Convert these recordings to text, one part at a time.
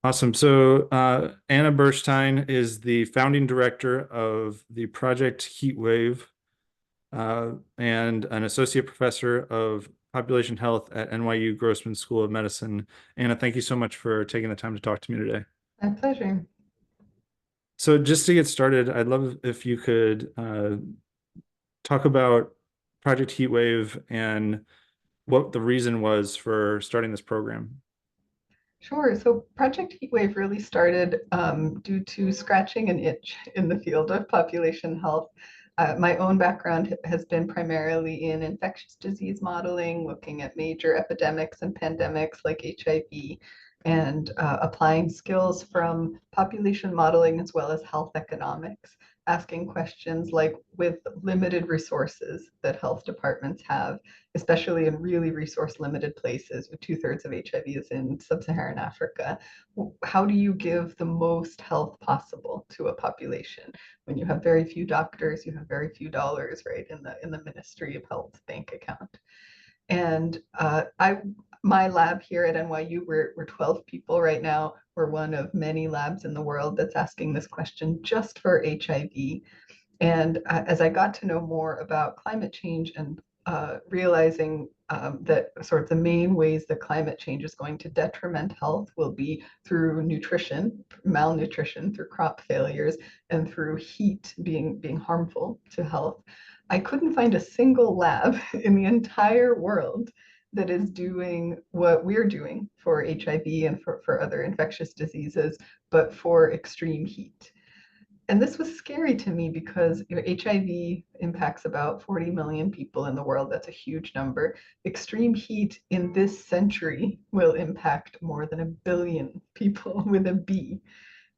Awesome. So Anna Bershteyn is the founding director of the Project HEATWAVE and an associate professor of population health at NYU Grossman School of Medicine. Anna, thank you so much for taking the time to talk to me today. My pleasure. So just to get started, I'd love if you could talk about Project HEATWAVE and what the reason was for starting this program. Sure. So Project HeatWave really started due to scratching an itch in the field of population health. My own background has been primarily in infectious disease modeling, looking at major epidemics and pandemics like HIV, and applying skills from population modeling as well as health economics, asking questions like with limited resources that health departments have, especially in really resource limited places with two-thirds of HIV is in sub-Saharan Africa. How do you give the most health possible to a population when you have very few doctors, you have very few dollars, right, in the Ministry of Health bank account? And my lab here at NYU, we're 12 people right now. We're one of many labs in the world that's asking this question just for HIV. And as I got to know more about climate change and realizing that sort of the main ways that climate change is going to detriment health will be through nutrition, malnutrition, through crop failures, and through heat being harmful to health. I couldn't find a single lab in the entire world that is doing what we're doing for HIV and for other infectious diseases, but for extreme heat. And this was scary to me because HIV impacts about 40 million people in the world. That's a huge number. Extreme heat in this century will impact more than 1 billion people with a B.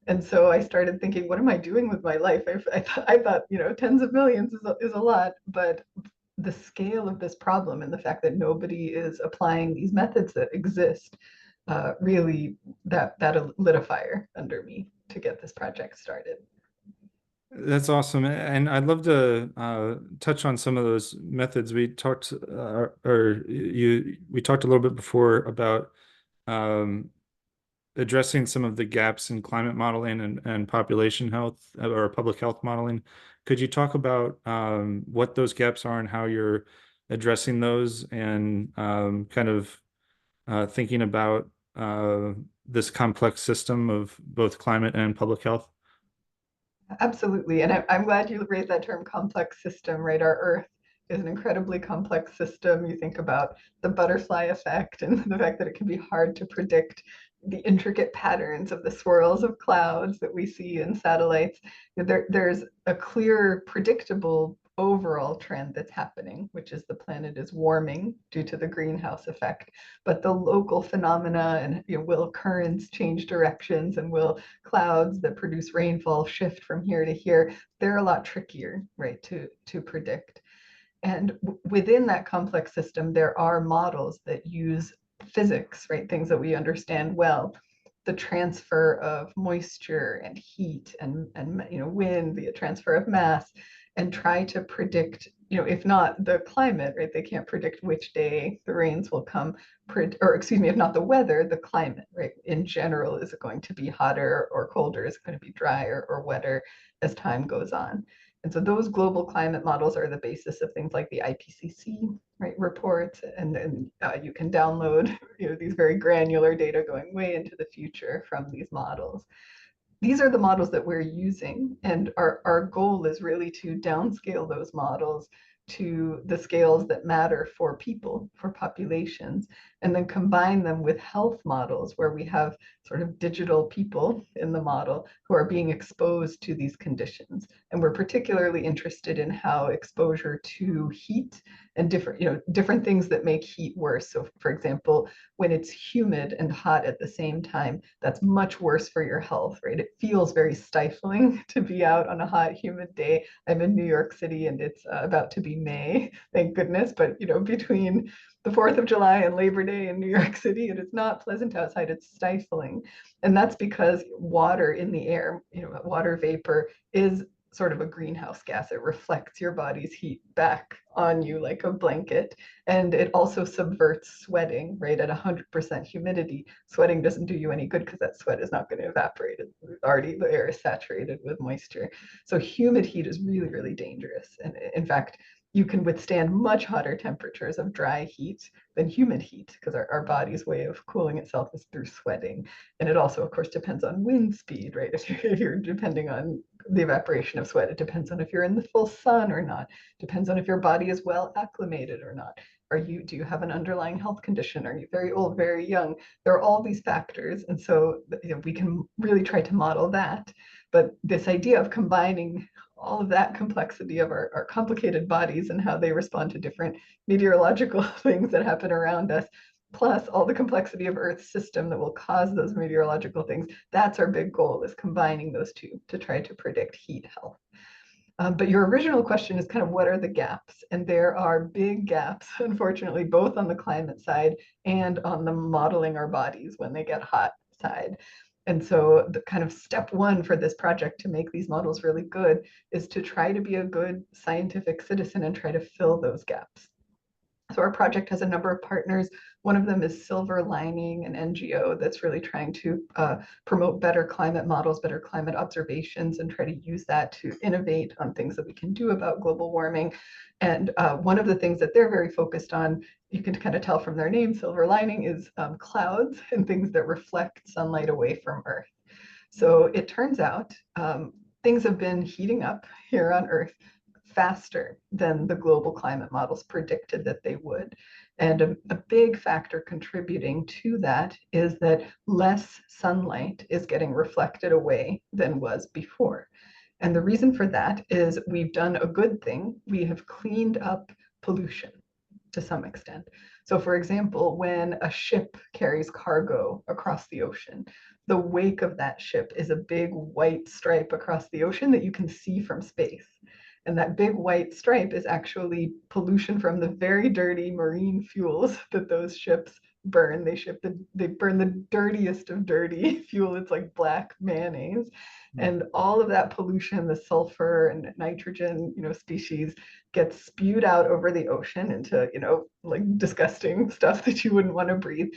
And so I started thinking, what am I doing with my life? I thought, tens of millions is a lot, but the scale of this problem and the fact that nobody is applying these methods that exist really that lit a fire under me to get this project started. That's awesome. And I'd love to touch on some of those methods. We talked a little bit before about um, addressing some of the gaps in climate modeling and population health or public health modeling. Could you talk about what those gaps are and how you're addressing those and kind of thinking about this complex system of both climate and public health? Absolutely. And I'm glad you raised that term complex system, right? Our Earth is an incredibly complex system. You think about the butterfly effect and the fact that it can be hard to predict the intricate patterns of the swirls of clouds that we see in satellites. There's a clear, predictable overall trend that's happening, which is the planet is warming due to the greenhouse effect. But the local phenomena and will currents change directions and will clouds that produce rainfall shift from here to here, they're a lot trickier, right, to predict. And within that complex system, there are models that use physics, right, things that we understand well, the transfer of moisture and heat and wind, the transfer of mass, and try to predict, if not the climate, right? They can't predict which day the rains will come, or excuse me, if not the weather, the climate, right? In general, is it going to be hotter or colder? Is it going to be drier or wetter as time goes on? And so those global climate models are the basis of things like the IPCC, right, reports, and then you can download these very granular data going way into the future from these models. These are the models that we're using, and our goal is really to downscale those models to the scales that matter for people, for populations, and then combine them with health models where we have sort of digital people in the model who are being exposed to these conditions. And we're particularly interested in how exposure to heat and different things that make heat worse. So for example, when it's humid and hot at the same time, that's much worse for your health, right? It feels very stifling to be out on a hot, humid day. I'm in New York City and it's about to be May, thank goodness. But between the 4th of July and Labor Day in New York City, it is not pleasant outside, it's stifling. And that's because water in the air, water vapor is sort of a greenhouse gas. It reflects your body's heat back on you like a blanket. And it also subverts sweating, right? At 100% humidity, sweating doesn't do you any good because that sweat is not going to evaporate. Already the air is saturated with moisture. So humid heat is really, really dangerous. And in fact, you can withstand much hotter temperatures of dry heat than humid heat because our body's way of cooling itself is through sweating. And it also, of course, depends on wind speed, right? If you're depending on the evaporation of sweat, it depends on if you're in the full sun or not. Depends on if your body is well acclimated or not. Do you have an underlying health condition? Are you very old, very young? There are all these factors. And so we can really try to model that. But this idea of combining all of that complexity of our complicated bodies and how they respond to different meteorological things that happen around us, plus all the complexity of Earth's system that will cause those meteorological things. That's our big goal, is combining those two to try to predict heat health. But your original question is kind of what are the gaps? And there are big gaps, unfortunately, both on the climate side and on the modeling our bodies when they get hot side. And so the kind of step one for this project to make these models really good is to try to be a good scientific citizen and try to fill those gaps. So our project has a number of partners. One of them is Silver Lining, an NGO that's really trying to promote better climate models, better climate observations, and try to use that to innovate on things that we can do about global warming. And one of the things that they're very focused on, you can kind of tell from their name, Silver Lining, is clouds and things that reflect sunlight away from Earth. So it turns out things have been heating up here on Earth faster than the global climate models predicted that they would. And a big factor contributing to that is that less sunlight is getting reflected away than was before. And the reason for that is we've done a good thing. We have cleaned up pollution to some extent. So for example, when a ship carries cargo across the ocean, the wake of that ship is a big white stripe across the ocean that you can see from space. And that big white stripe is actually pollution from the very dirty marine fuels that those ships burn. They burn the dirtiest of dirty fuel. It's like black mayonnaise. And all of that pollution, the sulfur and nitrogen, species, gets spewed out over the ocean into, like disgusting stuff that you wouldn't want to breathe.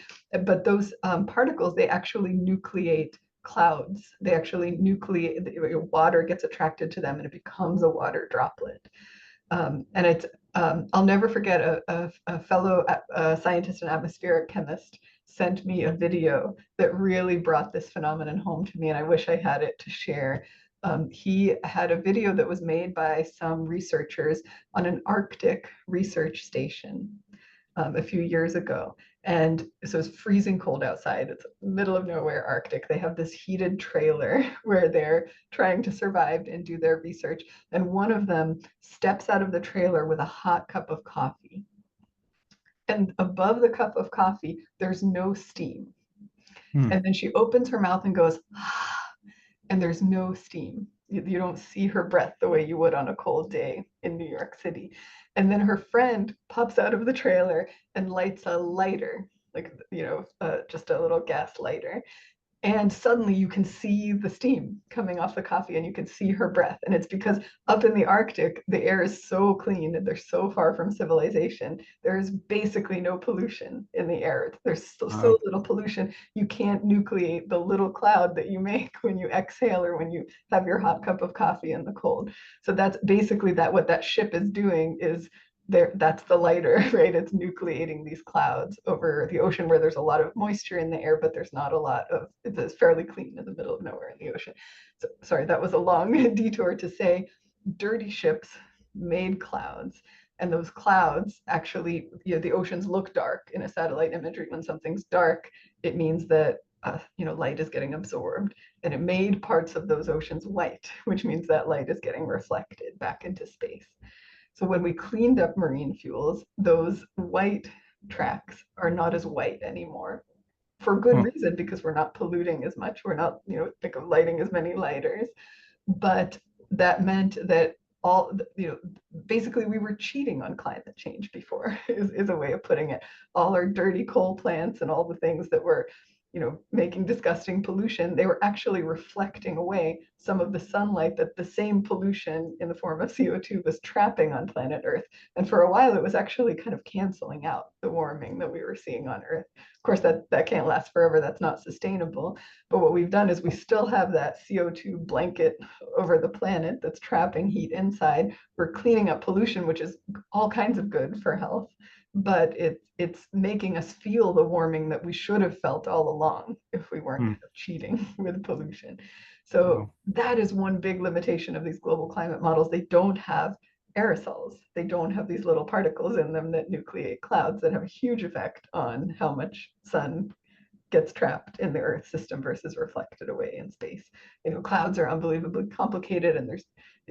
But those particles, they actually nucleate clouds. They actually nucleate, water gets attracted to them and it becomes a water droplet. And it's, I'll never forget a fellow scientist and atmospheric chemist sent me a video that really brought this phenomenon home to me, and I wish I had it to share. He had a video that was made by some researchers on an Arctic research station a few years ago. And so it's freezing cold outside. It's middle of nowhere Arctic. They have this heated trailer where they're trying to survive and do their research. And one of them steps out of the trailer with a hot cup of coffee. And above the cup of coffee, there's no steam. And then she opens her mouth and goes, ah, and there's no steam. You don't see her breath the way you would on a cold day in New York City. And then her friend pops out of the trailer and lights a lighter, like, just a little gas lighter. And suddenly you can see the steam coming off the coffee and you can see her breath. And it's because up in the Arctic, the air is so clean and they're so far from civilization. There's basically no pollution in the air. There's so little pollution. You can't nucleate the little cloud that you make when you exhale or when you have your hot cup of coffee in the cold. So that's basically what that ship is doing is that's the lighter, right? It's nucleating these clouds over the ocean where there's a lot of moisture in the air, but there's not a lot of, it's fairly clean in the middle of nowhere in the ocean. So sorry, that was a long detour to say dirty ships made clouds. And those clouds actually, the oceans look dark in a satellite imagery. When something's dark, it means that light is getting absorbed, and it made parts of those oceans white, which means that light is getting reflected back into space. So when we cleaned up marine fuels, those white tracks are not as white anymore for good reason, because we're not polluting as much. We're not, think of lighting as many lighters. But that meant that basically we were cheating on climate change before, is a way of putting it. All our dirty coal plants and all the things that were making disgusting pollution, they were actually reflecting away some of the sunlight that the same pollution in the form of CO2 was trapping on planet Earth. And for a while, it was actually kind of canceling out the warming that we were seeing on Earth. Of course, that can't last forever. That's not sustainable. But what we've done is we still have that CO2 blanket over the planet that's trapping heat inside. We're cleaning up pollution, which is all kinds of good for health, but it's making us feel the warming that we should have felt all along if we weren't Mm. kind of cheating with pollution. So Wow. that is one big limitation of these global climate models. They don't have aerosols. They don't have these little particles in them that nucleate clouds that have a huge effect on how much sun gets trapped in the Earth system versus reflected away in space. Clouds are unbelievably complicated, and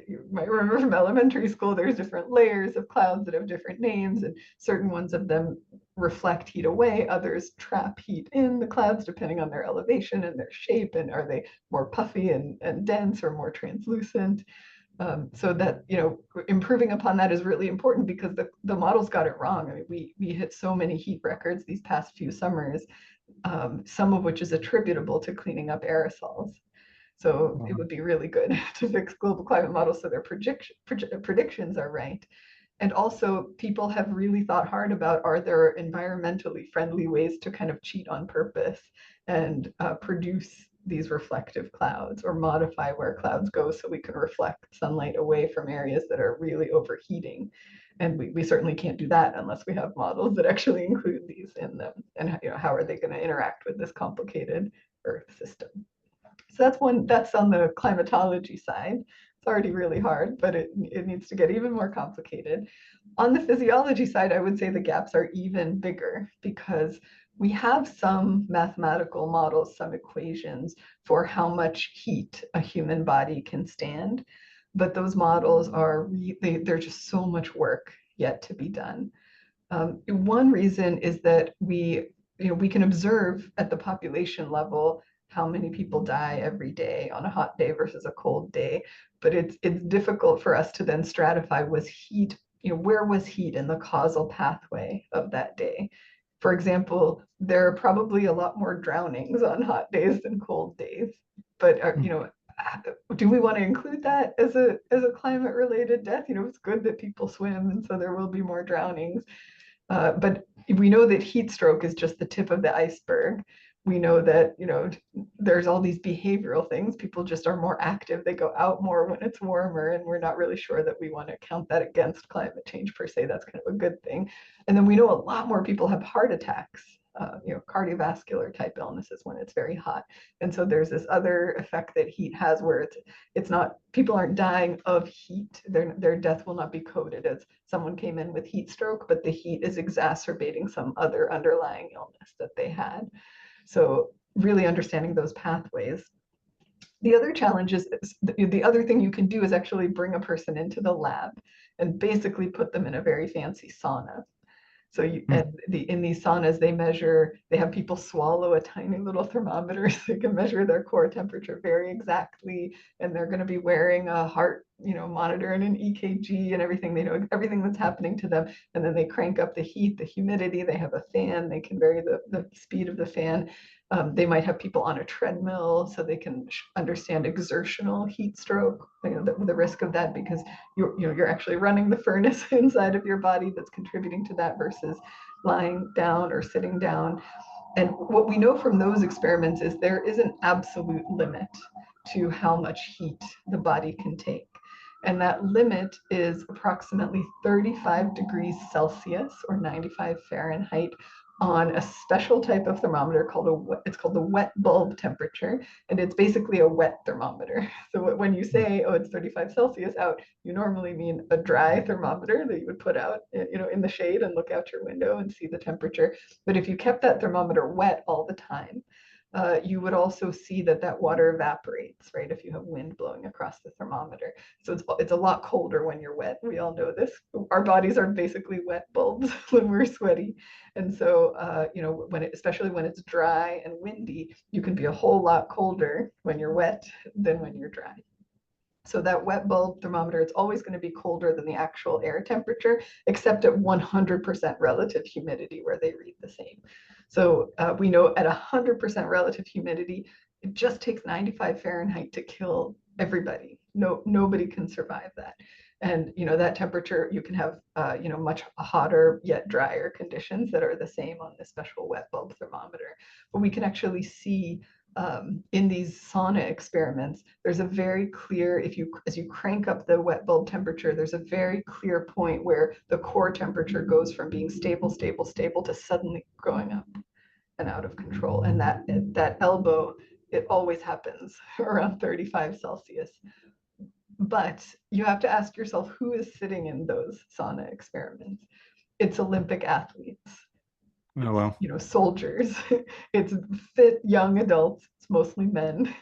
you might remember from elementary school, there's different layers of clouds that have different names, and certain ones of them reflect heat away, others trap heat in the clouds depending on their elevation and their shape, and are they more puffy and dense or more translucent. So that improving upon that is really important because the models got it wrong. I mean, we hit so many heat records these past few summers, some of which is attributable to cleaning up aerosols. So it Wow. would be really good to fix global climate models so their predictions are right. And also, people have really thought hard about, are there environmentally friendly ways to kind of cheat on purpose and produce these reflective clouds, or modify where clouds go so we can reflect sunlight away from areas that are really overheating. And we certainly can't do that unless we have models that actually include these in them. And how are they going to interact with this complicated Earth system? So that's on the climatology side. It's already really hard, but it needs to get even more complicated. On the physiology side, I would say the gaps are even bigger because we have some mathematical models, some equations for how much heat a human body can stand. But those models they're just so much work yet to be done. One reason is that we can observe at the population level how many people die every day on a hot day versus a cold day, but it's difficult for us to then stratify, was heat, where was heat in the causal pathway of that day. For example, there are probably a lot more drownings on hot days than cold days, but Mm. do we want to include that as a climate related death? It's good that people swim, and so there will be more drownings, but we know that heat stroke is just the tip of the iceberg. We know that, there's all these behavioral things. People just are more active. They go out more when it's warmer, and we're not really sure that we want to count that against climate change per se. That's kind of a good thing. And then we know a lot more people have heart attacks, cardiovascular type illnesses when it's very hot. And so there's this other effect that heat has where it's not, people aren't dying of heat. Their death will not be coded as someone came in with heat stroke, but the heat is exacerbating some other underlying illness that they had. So really understanding those pathways. The other challenge is the other thing you can do is actually bring a person into the lab and basically put them in a very fancy sauna. So Mm. in these saunas, they have people swallow a tiny little thermometer so they can measure their core temperature very exactly. And they're going to be wearing a heart, monitor and an EKG and everything. They know everything that's happening to them. And then they crank up the heat, the humidity. They have a fan. They can vary the speed of the fan. They might have people on a treadmill so they can understand exertional heat stroke, the risk of that, because you're actually running the furnace inside of your body that's contributing to that versus lying down or sitting down. And what we know from those experiments is there is an absolute limit to how much heat the body can take. And that limit is approximately 35 degrees Celsius or 95 Fahrenheit on a special type of thermometer it's called the wet bulb temperature, and it's basically a wet thermometer. So when you Mm. say, oh, it's 35 Celsius out, you normally mean a dry thermometer that you would put out, in the shade and look out your window and see the temperature. But if you kept that thermometer wet all the time, you would also see that water evaporates, right? If you have wind blowing across the thermometer. So it's a lot colder when you're wet. We all know this. Our bodies are basically wet bulbs when we're sweaty. And so, especially when it's dry and windy, you can be a whole lot colder when you're wet than when you're dry. So that wet bulb thermometer, it's always going to be colder than the actual air temperature, except at 100% relative humidity where they read the same. So we know at 100% relative humidity, it just takes 95 Fahrenheit to kill everybody. Nobody can survive that. And that temperature, you can have much hotter yet drier conditions that are the same on this special wet bulb thermometer. But we can actually see in these sauna experiments, there's a very clear, as you crank up the wet bulb temperature, there's a very clear point where the core temperature goes from being stable, stable, stable to suddenly going up and out of control. And that elbow, it always happens around 35 Celsius. But you have to ask yourself, who is sitting in those sauna experiments? It's Olympic athletes. Oh, It's well. soldiers. It's fit young adults. It's mostly men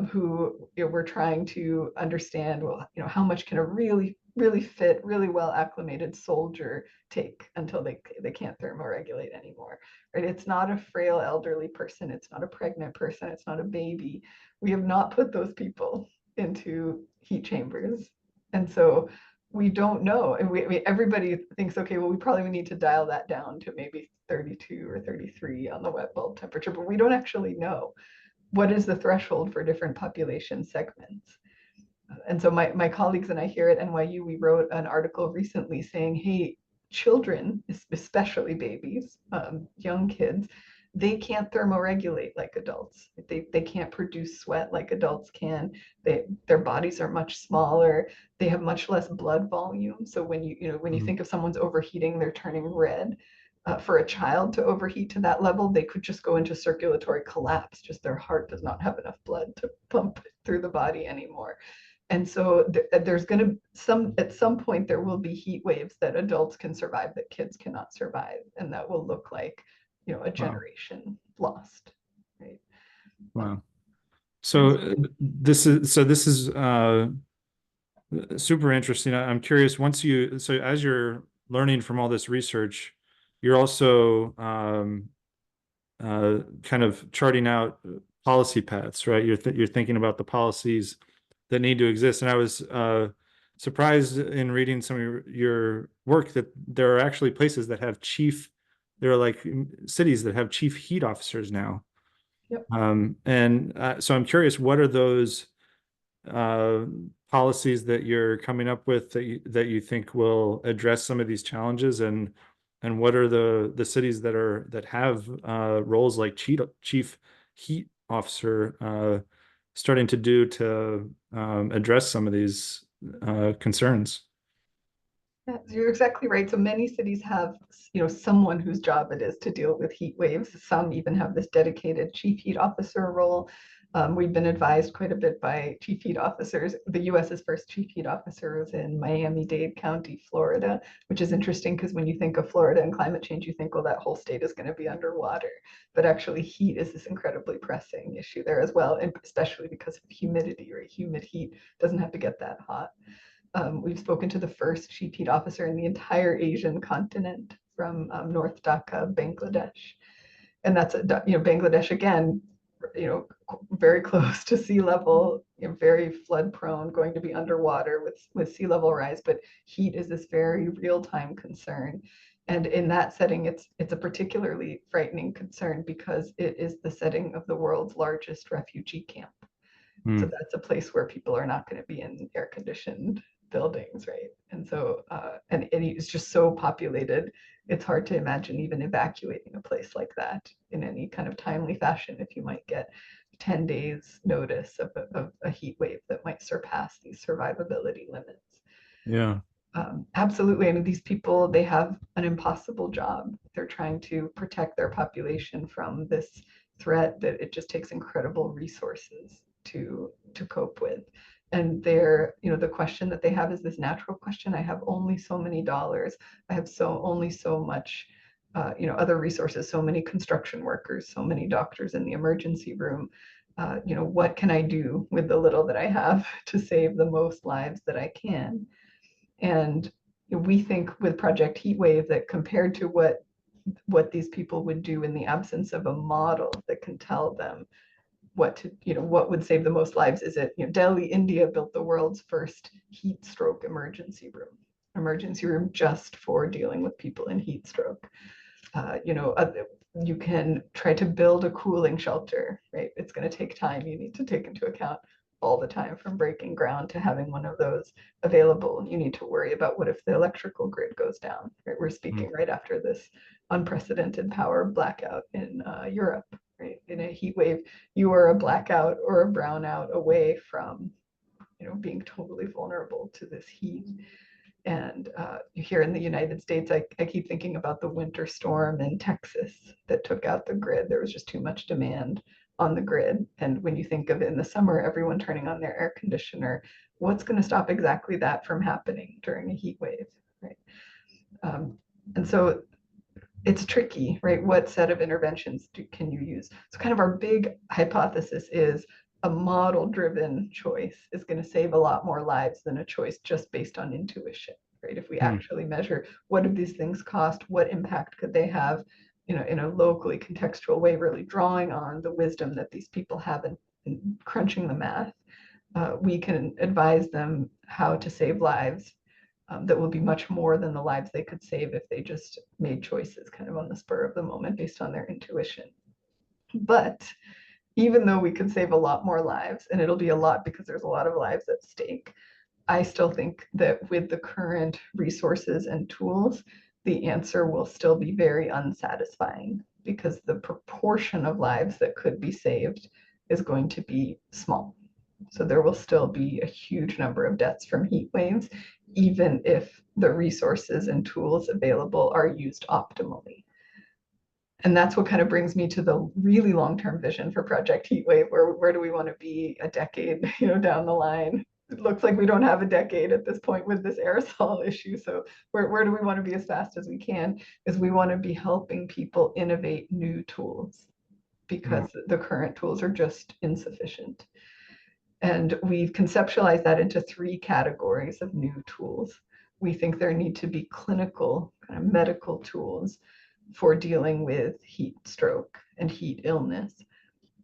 who we're trying to understand. Well, how much can a really really fit, really well acclimated soldier take until they can't thermoregulate anymore? Right? It's not a frail elderly person. It's not a pregnant person. It's not a baby. We have not put those people into heat chambers, and so we don't know. And everybody thinks, okay, well, we probably need to dial that down to maybe 32 or 33 on the wet bulb temperature, but we don't actually know what is the threshold for different population segments. And so my colleagues and I here at NYU, we wrote an article recently saying, hey, children, especially babies, young kids, they can't thermoregulate like adults. They can't produce sweat like adults can. Their bodies are much smaller. They have much less blood volume. So when you think of someone's overheating, they're turning red. For a child to overheat to that level, they could just go into circulatory collapse. Just their heart does not have enough blood to pump through the body anymore. And so there's going to at some point there will be heat waves that adults can survive that kids cannot survive, and that will look like a Wow. generation lost, right? Wow. And So so this is super interesting. I'm curious, so as you're learning from all this research, you're also kind of charting out policy paths, right? You're thinking about the policies that need to exist. And I was surprised in reading some of your work that there are actually places that have there are like cities that have chief heat officers now. yep. So I'm curious, what are those uh, policies that you're coming up with that you think will address some of these challenges, and what are the cities that have roles like chief heat officer starting to do to address some of these concerns? Yeah, you're exactly right. So many cities have, someone whose job it is to deal with heat waves. Some even have this dedicated chief heat officer role. We've been advised quite a bit by chief heat officers. The US's first chief heat officer was in Miami-Dade County, Florida, which is interesting because when you think of Florida and climate change, you think, well, that whole state is going to be underwater. But actually, heat is this incredibly pressing issue there as well, and especially because of humidity, right? Humid heat doesn't have to get that hot. We've spoken to the first chief heat officer in the entire Asian continent from North Dhaka, Bangladesh. And that's, Bangladesh again, very close to sea level, very flood prone, going to be underwater with sea level rise. But heat is this very real time concern. And in that setting, it's a particularly frightening concern because it is the setting of the world's largest refugee camp. So Hmm. that's a place where people are not going to be in air conditioned buildings, right? And so, and it's just so populated, it's hard to imagine even evacuating a place like that in any kind of timely fashion if you might get 10 days notice of a heat wave that might surpass these survivability limits. Yeah. Absolutely. I mean, these people, they have an impossible job. They're trying to protect their population from this threat that it just takes incredible resources to cope with. And the question that they have is this natural question. I have only so many dollars. I have only so much, other resources, so many construction workers, so many doctors in the emergency room. What can I do with the little that I have to save the most lives that I can? And we think with Project Heatwave that compared to what these people would do in the absence of a model that can tell them what would save the most lives, is it, Delhi, India built the world's first heat stroke emergency room just for dealing with people in heat stroke. You can try to build a cooling shelter, right? It's going to take time. You need to take into account all the time from breaking ground to having one of those available. You need to worry about what if the electrical grid goes down, right? We're Mm. speaking right after this unprecedented power blackout in Europe, right? In a heat wave, you are a blackout or a brownout away from, being totally vulnerable to this heat. And here in the United States, I keep thinking about the winter storm in Texas that took out the grid. There was just too much demand on the grid. And when you think of it in the summer, everyone turning on their air conditioner, what's going to stop exactly that from happening during a heat wave, right? Um, and so it's tricky, right? What set of interventions can you use? So kind of our big hypothesis is a model-driven choice is going to save a lot more lives than a choice just based on intuition, right? If we Mm. actually measure what do these things cost, what impact could they have, in a locally contextual way, really drawing on the wisdom that these people have in crunching the math, we can advise them how to save lives that will be much more than the lives they could save if they just made choices kind of on the spur of the moment based on their intuition. But even though we could save a lot more lives, and it'll be a lot because there's a lot of lives at stake, I still think that with the current resources and tools, the answer will still be very unsatisfying because the proportion of lives that could be saved is going to be small. So there will still be a huge number of deaths from heat waves, even if the resources and tools available are used optimally. And that's what kind of brings me to the really long-term vision for Project HEATWAVE, where do we want to be a decade, down the line? It looks like we don't have a decade at this point with this aerosol issue. So where do we want to be as fast as we can? Is we want to be helping people innovate new tools Mm. because the current tools are just insufficient. And we've conceptualized that into three categories of new tools. We think there need to be clinical, kind of medical tools for dealing with heat stroke and heat illness.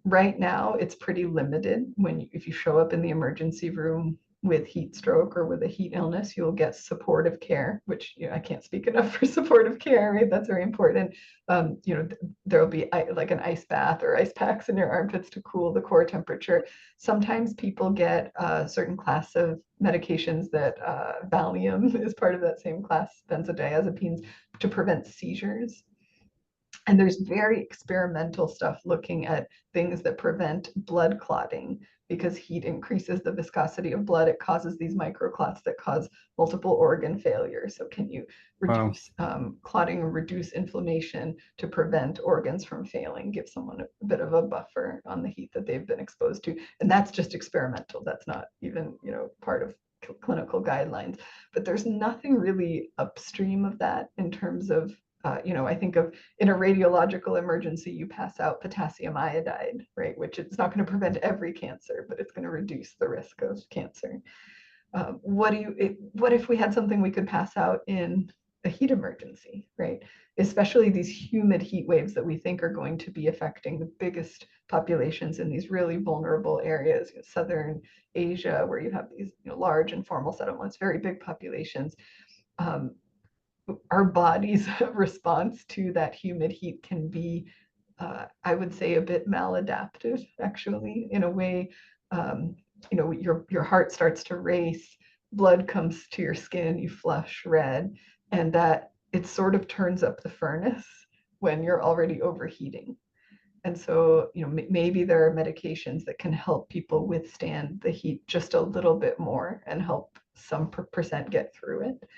Right now, it's pretty limited. If you show up in the emergency room with heat stroke or with a heat illness, you'll get supportive care, which I can't speak enough for supportive care, right? That's very important. There'll be like an ice bath or ice packs in your armpits to cool the core temperature. Sometimes people get a certain class of medications that Valium is part of that same class, benzodiazepines, to prevent seizures. And there's very experimental stuff looking at things that prevent blood clotting because heat increases the viscosity of blood. It causes these microclots that cause multiple organ failure. So can you Wow. reduce clotting or reduce inflammation to prevent organs from failing, give someone a bit of a buffer on the heat that they've been exposed to? And that's just experimental. That's not even, part of clinical guidelines. But there's nothing really upstream of that in terms of I think of in a radiological emergency, you pass out potassium iodide, right? Which it's not going to prevent every cancer, but it's going to reduce the risk of cancer. What if we had something we could pass out in a heat emergency, right? Especially these humid heat waves that we think are going to be affecting the biggest populations in these really vulnerable areas, southern Asia, where you have these large informal settlements, very big populations. Our body's response to that humid heat can be, I would say, a bit maladaptive, actually, in a way. Your heart starts to race, blood comes to your skin, you flush red, and that it sort of turns up the furnace when you're already overheating. And so, maybe there are medications that can help people withstand the heat just a little bit more and help some percent get through it.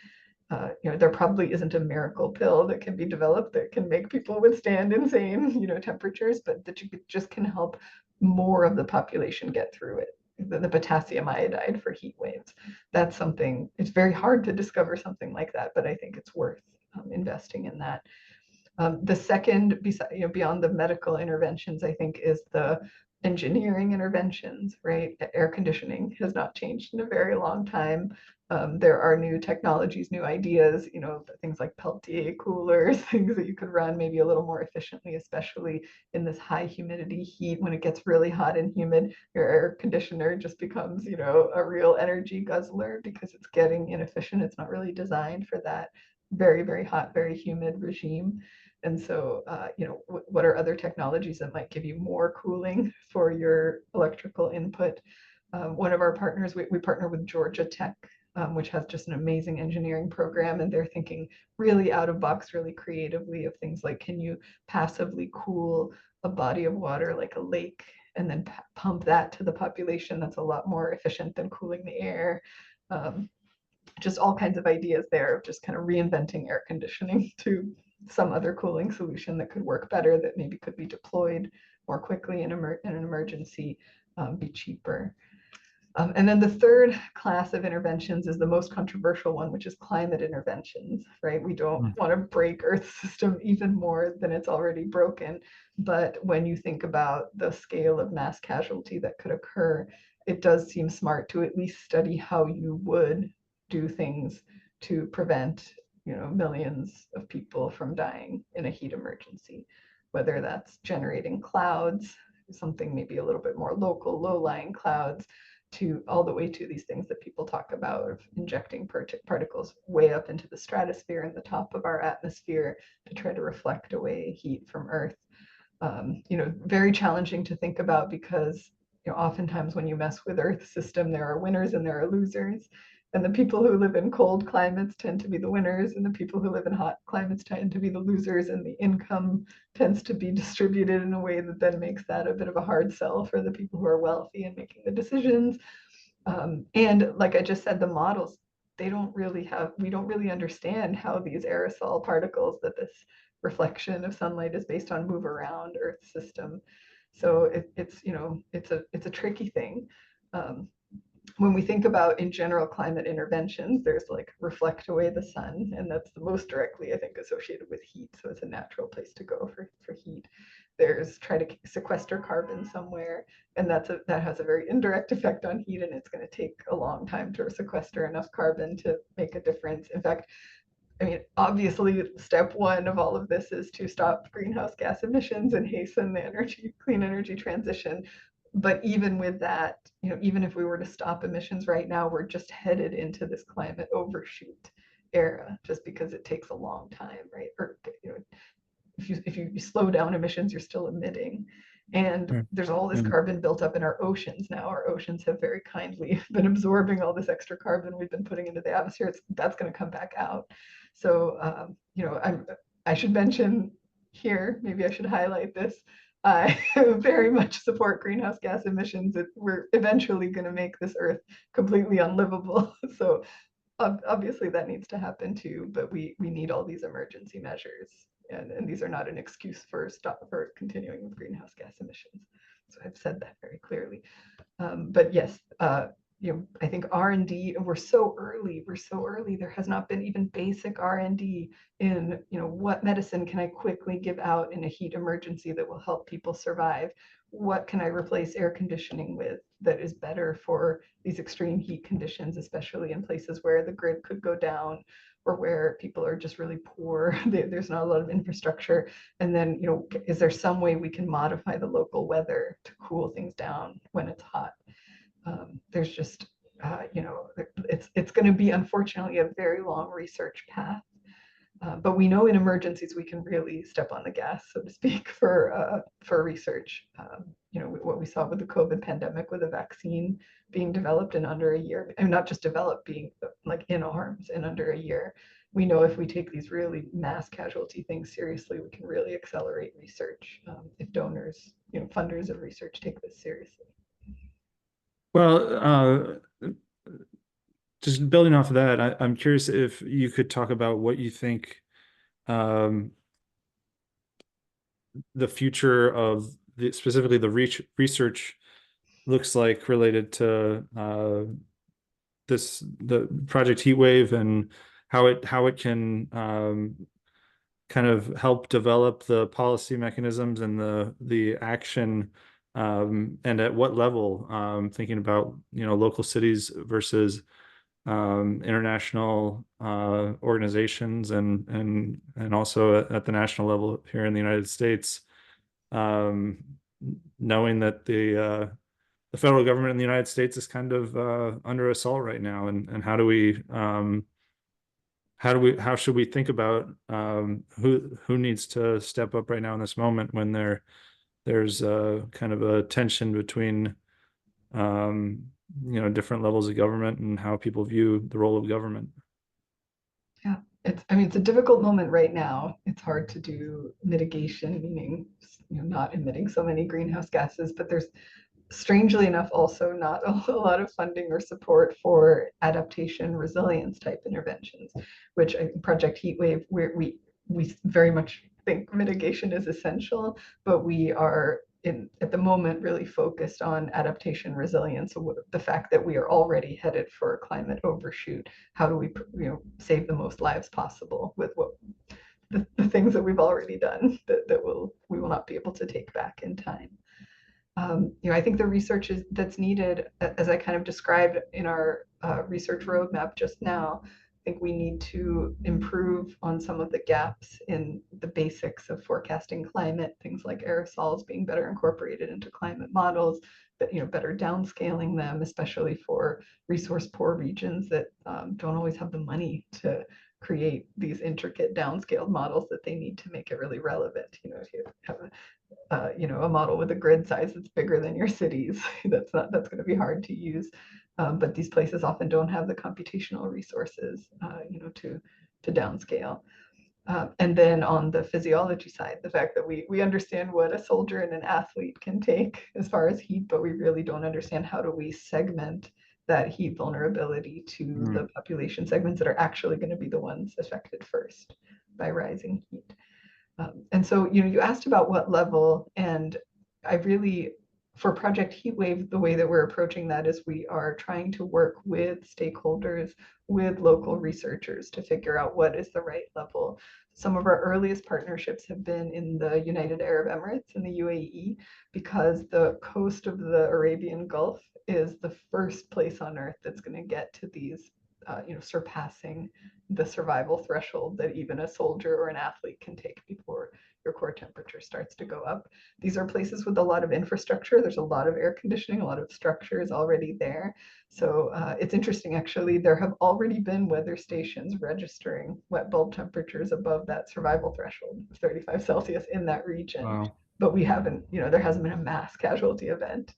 There probably isn't a miracle pill that can be developed that can make people withstand insane, temperatures, but that just can help more of the population get through it. The potassium iodide for heat waves. That's something, it's very hard to discover something like that, but I think it's worth investing in that. The second, beyond the medical interventions, I think, is the engineering interventions, right? Air conditioning has not changed in a very long time. There are new technologies, new ideas, things like Peltier coolers, things that you could run maybe a little more efficiently, especially in this high humidity heat. When it gets really hot and humid, your air conditioner just becomes, a real energy guzzler because it's getting inefficient. It's not really designed for that very, very hot, very humid regime. And so, what are other technologies that might give you more cooling for your electrical input? One of our partners, we partner with Georgia Tech, which has just an amazing engineering program, and they're thinking really out of box, really creatively of things like, can you passively cool a body of water like a lake and then pump that to the population? That's a lot more efficient than cooling the air. Um, just all kinds of ideas there of just kind of reinventing air conditioning to some other cooling solution that could work better, that maybe could be deployed more quickly in an emergency, be cheaper. And then the third class of interventions is the most controversial one, which is climate interventions, right? We don't want to break Earth's system even more than it's already broken. But when you think about the scale of mass casualty that could occur, it does seem smart to at least study how you would do things to prevent, millions of people from dying in a heat emergency, whether that's generating clouds, something maybe a little bit more local, low-lying clouds, to all the way to these things that people talk about of injecting particles way up into the stratosphere and the top of our atmosphere to try to reflect away heat from Earth. Very challenging to think about because oftentimes when you mess with Earth's system, there are winners and there are losers. And the people who live in cold climates tend to be the winners, and the people who live in hot climates tend to be the losers, and the income tends to be distributed in a way that then makes that a bit of a hard sell for the people who are wealthy and making the decisions. And like I just said, the models, we don't really understand how these aerosol particles that this reflection of sunlight is based on move around Earth's system. So it's a tricky thing. Um, when we think about in general climate interventions, there's like reflect away the sun, and that's the most directly, I think, associated with heat. So it's a natural place to go for heat. There's try to sequester carbon somewhere, and that has a very indirect effect on heat, and it's going to take a long time to sequester enough carbon to make a difference. In fact, I mean, obviously, step one of all of this is to stop greenhouse gas emissions and hasten the clean energy transition. But even with that, even if we were to stop emissions right now, we're just headed into this climate overshoot era, just because it takes a long time, right? Or if you slow down emissions, you're still emitting. And there's all this carbon built up in our oceans now. Our oceans have very kindly been absorbing all this extra carbon we've been putting into the atmosphere. That's going to come back out. So, I should mention here, maybe I should highlight this. I very much support greenhouse gas emissions. We're eventually going to make this Earth completely unlivable. So obviously that needs to happen too, but we need all these emergency measures, and these are not an excuse for continuing with greenhouse gas emissions. So I've said that very clearly. But yes, I think R&D, we're so early. There has not been even basic R&D in, what medicine can I quickly give out in a heat emergency that will help people survive? What can I replace air conditioning with that is better for these extreme heat conditions, especially in places where the grid could go down or where people are just really poor. There's not a lot of infrastructure. And then, is there some way we can modify the local weather to cool things down when it's hot? There's just, it's going to be, unfortunately, a very long research path. But we know in emergencies we can really step on the gas, so to speak, for research. What we saw with the COVID pandemic, with a vaccine being developed in under a year, and not just developed, being like in arms in under a year. We know if we take these really mass casualty things seriously, we can really accelerate research, if donors, funders of research take this seriously. Well, just building off of that, I'm curious if you could talk about what you think the future of specifically the research looks like related to the Project HEATWAVE, and how it can kind of help develop the policy mechanisms and the action, and at what level, thinking about local cities versus international organizations, and also at the national level here in the United States, knowing that the federal government in the United States is kind of under assault right now, and how do we how should we think about who needs to step up right now in this moment when there's kind of a tension between um, different levels of government and how people view the role of government. Yeah, I mean, it's a difficult moment right now. It's hard to do mitigation, meaning, not emitting so many greenhouse gases, but there's strangely enough also not a lot of funding or support for adaptation resilience type interventions, which Project Heatwave, we very much think mitigation is essential, but we are at the moment really focused on adaptation resilience. So the fact that we are already headed for a climate overshoot, how do we save the most lives possible with what the things that we've already done that we will not be able to take back in time. I think the research that's needed, as I kind of described in our research roadmap just now, I think we need to improve on some of the gaps in the basics of forecasting climate, things like aerosols being better incorporated into climate models, but better downscaling them, especially for resource poor regions that don't always have the money to create these intricate downscaled models that they need to make it really relevant. If you have a model with a grid size that's bigger than your cities, that's going to be hard to use. But these places often don't have the computational resources, to downscale. And then on the physiology side, the fact that we understand what a soldier and an athlete can take as far as heat, but we really don't understand how do we segment that heat vulnerability to the population segments that are actually going to be the ones affected first by rising heat. And so, you asked about what level, and I really, for Project Heatwave, the way that we're approaching that is we are trying to work with stakeholders, with local researchers to figure out what is the right level. Some of our earliest partnerships have been in the United Arab Emirates in the UAE, because the coast of the Arabian Gulf is the first place on earth that's going to get to these, surpassing the survival threshold that even a soldier or an athlete can take before your core temperature starts to go up. These are places with a lot of infrastructure. There's a lot of air conditioning, a lot of structure is already there. So it's interesting, actually, there have already been weather stations registering wet bulb temperatures above that survival threshold of 35 Celsius in that region. Wow. But we haven't, there hasn't been a mass casualty event,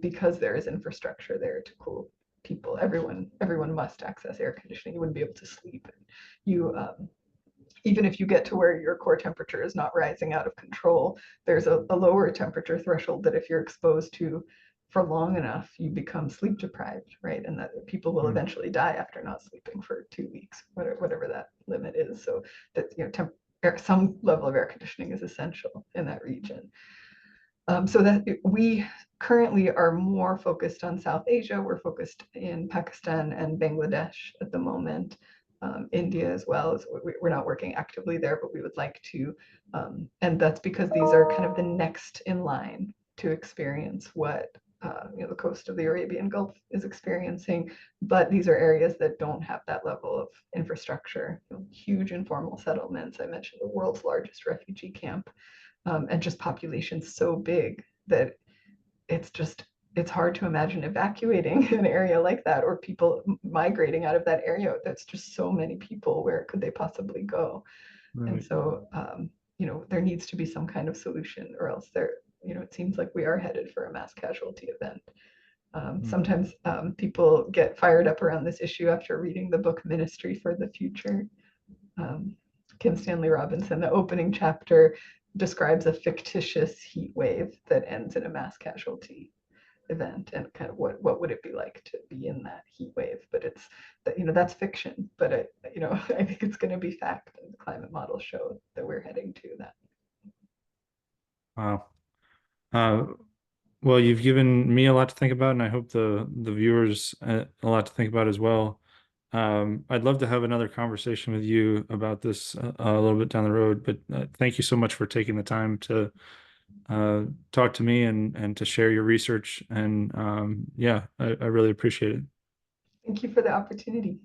because there is infrastructure there to cool people. Everyone must access air conditioning. You wouldn't be able to sleep. You Even if you get to where your core temperature is not rising out of control, there's a lower temperature threshold that if you're exposed to for long enough, you become sleep deprived, right? And that people will Mm. eventually die after not sleeping for 2 weeks, whatever that limit is. So that some level of air conditioning is essential in that region. So that we currently are more focused on South Asia. We're focused in Pakistan and Bangladesh at the moment, India as well. We're not working actively there, but we would like to. And that's because these are kind of the next in line to experience what the coast of the Arabian Gulf is experiencing. But these are areas that don't have that level of infrastructure. Huge informal settlements. I mentioned the world's largest refugee camp, and just population so big that it's hard to imagine evacuating an area like that, or people migrating out of that area. That's just so many people. Where could they possibly go? And Right. so, there needs to be some kind of solution, or else it seems like we are headed for a mass casualty event. Mm. Sometimes people get fired up around this issue after reading the book Ministry for the Future. um, Kim Stanley Robinson, the opening chapter describes a fictitious heat wave that ends in a mass casualty event, and kind of what would it be like to be in that heat wave. But it's that, that's fiction, but I think it's going to be fact, and the climate models show that we're heading to that. Wow. Uh, well, you've given me a lot to think about, and I hope the viewers a lot to think about as well. I'd love to have another conversation with you about this a little bit down the road, but thank you so much for taking the time to talk to me and to share your research. And yeah, I really appreciate it. Thank you for the opportunity.